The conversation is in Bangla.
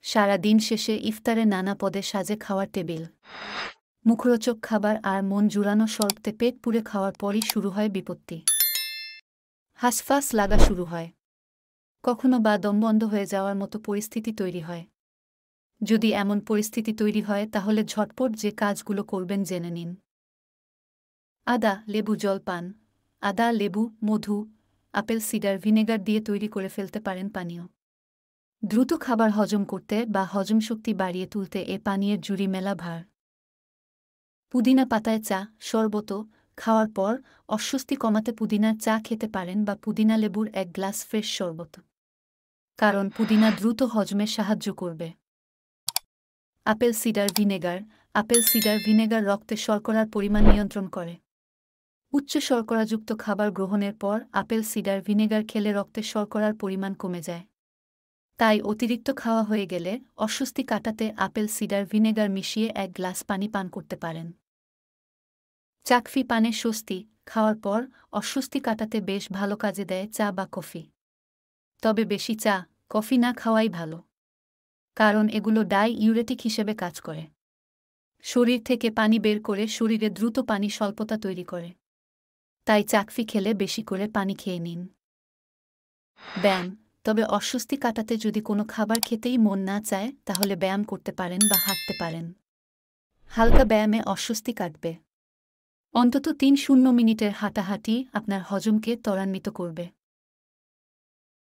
সারা দিন শেষে ইফতারে নানা পদে সাজে খাওয়ার টেবিল। মুখরোচক খাবার আর মন জুড়ানো স্বল্পতে পেট পুড়ে খাওয়ার পরই শুরু হয় বিপত্তি। হাঁসফাঁস লাগা শুরু হয়, কখনো বা দম বন্ধ হয়ে যাওয়ার মতো পরিস্থিতি তৈরি হয়। যদি এমন পরিস্থিতি তৈরি হয় তাহলে ঝটপট যে কাজগুলো করবেন জেনে নিন। আদা লেবু জল পান। আদা, লেবু, মধু, আপেল সিডার ভিনেগার দিয়ে তৈরি করে ফেলতে পারেন পানীয়। দ্রুত খাবার হজম করতে বা হজম শক্তি বাড়িয়ে তুলতে এ পানীয়ের জুড়ি মেলা ভার। পুদিনা পাতায় চা, শরবত খাওয়ার পর অস্বস্তি কমাতে পুদিনার চা খেতে পারেন বা পুদিনা লেবুর 1 গ্লাস ফ্রেশ শরবত, কারণ পুদিনা দ্রুত হজমে সাহায্য করবে। Apple cider vinegar. Apple cider vinegar রক্তে শর্করার পরিমাণ নিয়ন্ত্রণ করে। উচ্চ শর্করাযুক্ত খাবার গ্রহণের পর আপেল সিডার ভিনেগার খেলে রক্তে শর্করার পরিমাণ কমে যায়। তাই অতিরিক্ত খাওয়া হয়ে গেলে অস্বস্তি কাটাতে আপেল সিডার ভিনেগার মিশিয়ে 1 গ্লাস পানি পান করতে পারেন। চাকফি পানে স্বস্তি। খাওয়ার পর অস্বস্তি কাটাতে বেশ ভালো কাজে দেয় চা বা কফি। তবে বেশি চা, কফি না খাওয়াই ভালো, কারণ এগুলো ডাইইউরেটিক হিসেবে কাজ করে। শরীর থেকে পানি বের করে শরীরে দ্রুত পানি স্বল্পতা তৈরি করে। তাই চাকফি খেলে বেশি করে পানি খেয়ে নিন। ব্যায়াম। তবে অস্বস্তি কাটাতে যদি কোনো খাবার খেতেই মন না চায় তাহলে ব্যায়াম করতে পারেন বা হাঁটতে পারেন। হালকা ব্যায়ামে অস্বস্তি কাটবে। অন্তত 3-0 মিনিটের হাঁটাহাঁটি আপনার হজমকে ত্বরান্বিত করবে।